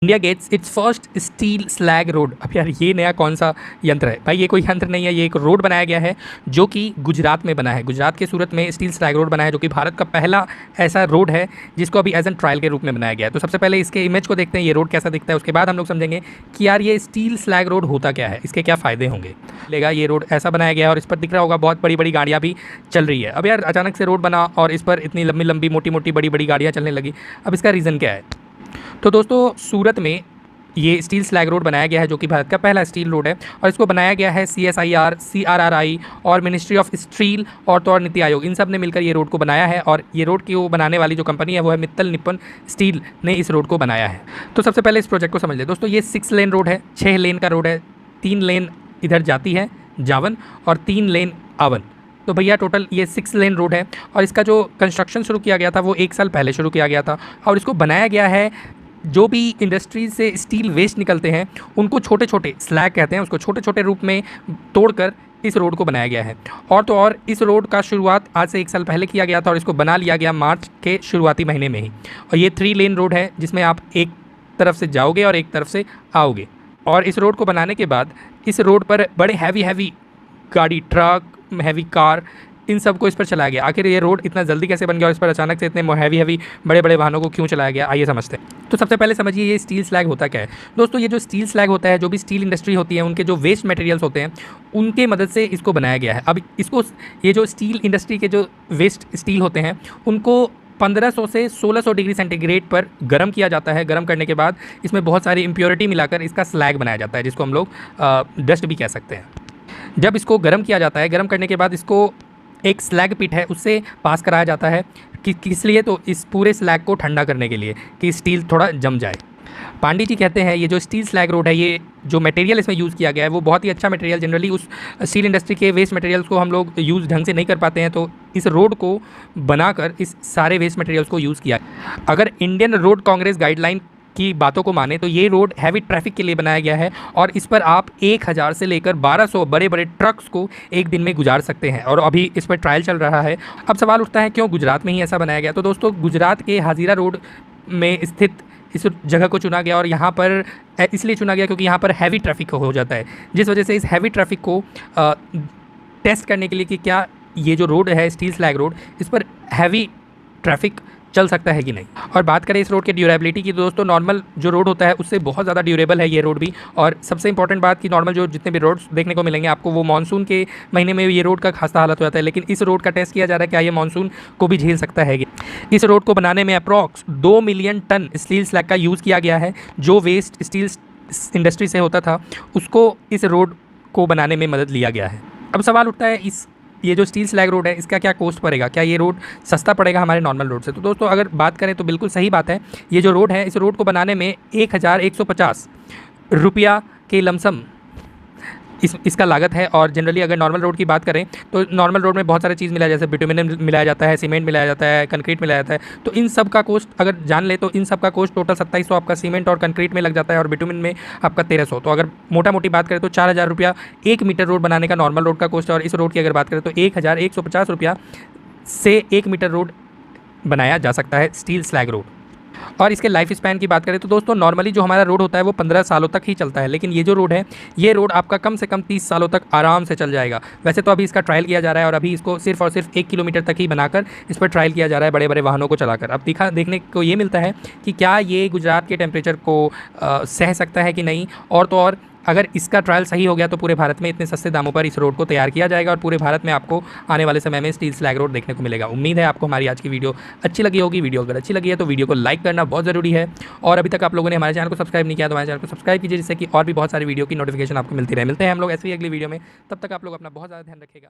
India gets its first steel slag road. अब यार ये नया कौन सा यंत्र है भाई? ये कोई यंत्र नहीं है, ये एक रोड बनाया गया है जो कि गुजरात में बना है। गुजरात के सूरत में स्टील स्लैग रोड बना है, जो कि भारत का पहला ऐसा रोड है जिसको अभी एज एन ट्रायल के रूप में बनाया गया है। तो सबसे पहले इसके इमेज को देखते हैं, ये रोड कैसा दिखता है, उसके बाद हम लोग समझेंगे कि यार ये स्टील स्लैग रोड होता क्या है, इसके क्या फ़ायदे होंगे। लेगा ये रोड ऐसा बनाया गया है और इस पर दिख रहा होगा बहुत बड़ी बड़ी गाड़ियाँ भी चल रही है। अब यार अचानक से रोड बना और इस पर इतनी लंबी लंबी मोटी मोटी बड़ी बड़ी गाड़ियाँ चलने लगी, अब इसका रीज़न क्या है? तो दोस्तों सूरत में ये स्टील स्लैग रोड बनाया गया है जो कि भारत का पहला स्टील रोड है और इसको बनाया गया है CSIR, CRRI और मिनिस्ट्री ऑफ स्टील और तो और नीति आयोग, इन सब ने मिलकर ये रोड को बनाया है। और ये रोड की वो बनाने वाली जो कंपनी है वो है मित्तल निप्पन स्टील ने इस रोड को बनाया है। तो सबसे पहले इस प्रोजेक्ट को समझ ले दोस्तों। ये 6 लेन रोड है, 6 लेन का रोड है, 3 लेन इधर जाती है जावन और 3 लेन आवन। तो भैया टोटल ये 6 लेन रोड है और इसका जो कंस्ट्रक्शन शुरू किया गया था वो 1 साल पहले शुरू किया गया था। और इसको बनाया गया है, जो भी इंडस्ट्री से स्टील वेस्ट निकलते हैं उनको छोटे छोटे स्लैग कहते हैं, उसको छोटे छोटे रूप में तोड़कर इस रोड को बनाया गया है। और तो और इस रोड का शुरुआत आज से 1 साल पहले किया गया था और इसको बना लिया गया मार्च के शुरुआती महीने में ही। और ये 3 लेन रोड है जिसमें आप एक तरफ से जाओगे और एक तरफ से आओगे। और इस रोड को बनाने के बाद इस रोड पर बड़े हैवी गाड़ी, ट्रक, हैवी कार, इन सब को इस पर चलाया गया। आखिर ये रोड इतना जल्दी कैसे बन गया और इस पर अचानक से इतने हैवी बड़े बड़े वाहनों को क्यों चलाया गया, आइए समझते हैं। तो सबसे पहले समझिए ये स्टील स्लैग होता क्या है। दोस्तों ये जो स्टील स्लैग होता है, जो भी स्टील इंडस्ट्री होती है उनके जो वेस्ट मटेरियल्स होते हैं उनके मदद से इसको बनाया गया है। अब इसको ये जो स्टील इंडस्ट्री के जो वेस्ट स्टील होते हैं उनको 1500 से 1600 डिग्री सेंटीग्रेड पर गर्म किया जाता है। गर्म करने के बाद इसमें बहुत सारी इम्प्योरिटी मिलाकर इसका स्लैग बनाया जाता है, जिसको हम लोग डस्ट भी कह सकते हैं। जब इसको गर्म किया जाता है, गर्म करने के बाद इसको एक स्लैग पिट है उससे पास कराया जाता है कि किस लिए, तो इस पूरे स्लैग को ठंडा करने के लिए कि स्टील थोड़ा जम जाए। पांडे जी कहते हैं ये जो स्टील स्लैग रोड है, ये जो मटेरियल इसमें यूज़ किया गया है वो बहुत ही अच्छा मटेरियल, जनरली उस स्टील इंडस्ट्री के वेस्ट मटेरियल्स को हम लोग यूज़ ढंग से नहीं कर पाते हैं, तो इस रोड को बनाकर इस सारे वेस्ट मटेरियल्स को यूज़ किया। अगर इंडियन रोड कांग्रेस गाइडलाइन की बातों को माने तो ये रोड हैवी ट्रैफिक के लिए बनाया गया है और इस पर आप 1000 से लेकर 1200 बड़े बड़े ट्रक्स को एक दिन में गुजार सकते हैं और अभी इस पर ट्रायल चल रहा है। अब सवाल उठता है क्यों गुजरात में ही ऐसा बनाया गया? तो दोस्तों गुजरात के हाजीरा रोड में स्थित इस जगह को चुना गया और यहाँ पर इसलिए चुना गया क्योंकि यहाँ पर हैवी ट्रैफिक हो जाता है, जिस वजह से इस हैवी ट्रैफिक को टेस्ट करने के लिए कि क्या ये जो रोड है स्टील स्लैग रोड, इस पर हैवी ट्रैफिक चल सकता है कि नहीं। और बात करें इस रोड के ड्यूरेबिलिटी की, दोस्तों नॉर्मल जो रोड होता है उससे बहुत ज़्यादा ड्यूरेबल है ये रोड भी। और सबसे इंपॉर्टेंट बात कि नॉर्मल जो जितने भी रोड्स देखने को मिलेंगे आपको वो मानसून के महीने में ये रोड का खासा हालत हो जाता है, लेकिन इस रोड का टेस्ट किया जा रहा है क्या ये मानसून को भी झेल सकता है। इस रोड को बनाने में approx 2 million ton steel slag का यूज़ किया गया है। जो वेस्ट स्टील इंडस्ट्री से होता था उसको इस रोड को बनाने में मदद लिया गया है। अब सवाल उठता है ये जो स्टील स्लैग रोड है इसका क्या कॉस्ट पड़ेगा, क्या ये रोड सस्ता पड़ेगा हमारे नॉर्मल रोड से? तो दोस्तों अगर बात करें तो बिल्कुल सही बात है। ये जो रोड है इस रोड को बनाने में 1150 रुपया के लमसम इसका लागत है। और जनरली अगर नॉर्मल रोड की बात करें तो नॉर्मल रोड में बहुत सारी चीज़ मिलाया, जैसे बिटुमिन मिलाया जाता है, सीमेंट मिलाया जाता है, कंक्रीट मिलाया जाता है। तो इन सब का कॉस्ट अगर जान ले तो इन सब का कॉस्ट टोटल 2700 आपका सीमेंट और कंक्रीट में लग जाता है और बिटुमिन में आपका 1300। तो अगर मोटा मोटी बात करें तो 4000 रुपया 1 मीटर रोड बनाने का नॉर्मल रोड का कॉस्ट है। और इस रोड की अगर बात करें तो 1150 रुपया से 1 मीटर रोड बनाया जा सकता है स्टील स्लैग रोड। और इसके लाइफ स्पैन की बात करें तो दोस्तों नॉर्मली जो हमारा रोड होता है वो 15 सालों तक ही चलता है, लेकिन ये जो रोड है ये रोड आपका कम से कम 30 सालों तक आराम से चल जाएगा। वैसे तो अभी इसका ट्रायल किया जा रहा है और अभी इसको सिर्फ और सिर्फ 1 किलोमीटर तक ही बनाकर इस पर ट्रायल किया जा रहा है बड़े बड़े वाहनों को चलाकर। अब देखने को ये मिलता है कि क्या ये गुजरात के टेम्परेचर को सह सकता है कि नहीं। और तो और अगर इसका ट्रायल सही हो गया तो पूरे भारत में इतने सस्ते दामों पर इस रोड को तैयार किया जाएगा और पूरे भारत में आपको आने वाले समय में स्टील स्लैग रोड देखने को मिलेगा। उम्मीद है आपको हमारी आज की वीडियो अच्छी लगी होगी। वीडियो अगर अच्छी लगी है तो वीडियो को लाइक करना बहुत ज़रूरी है और अभी तक आप लोगों ने हमारे चैनल को सब्सक्राइब नहीं किया तो हमारे चैनल को सब्सक्राइब कीजिए, जिससे कि और भी बहुत सारी वीडियो की नोटिफिकेशन आपको मिलती रहे। मिलते हैं हम लोग ऐसी अगली वीडियो में, तब तक आप लोग अपना बहुत ज़्यादा ध्यान रखिएगा।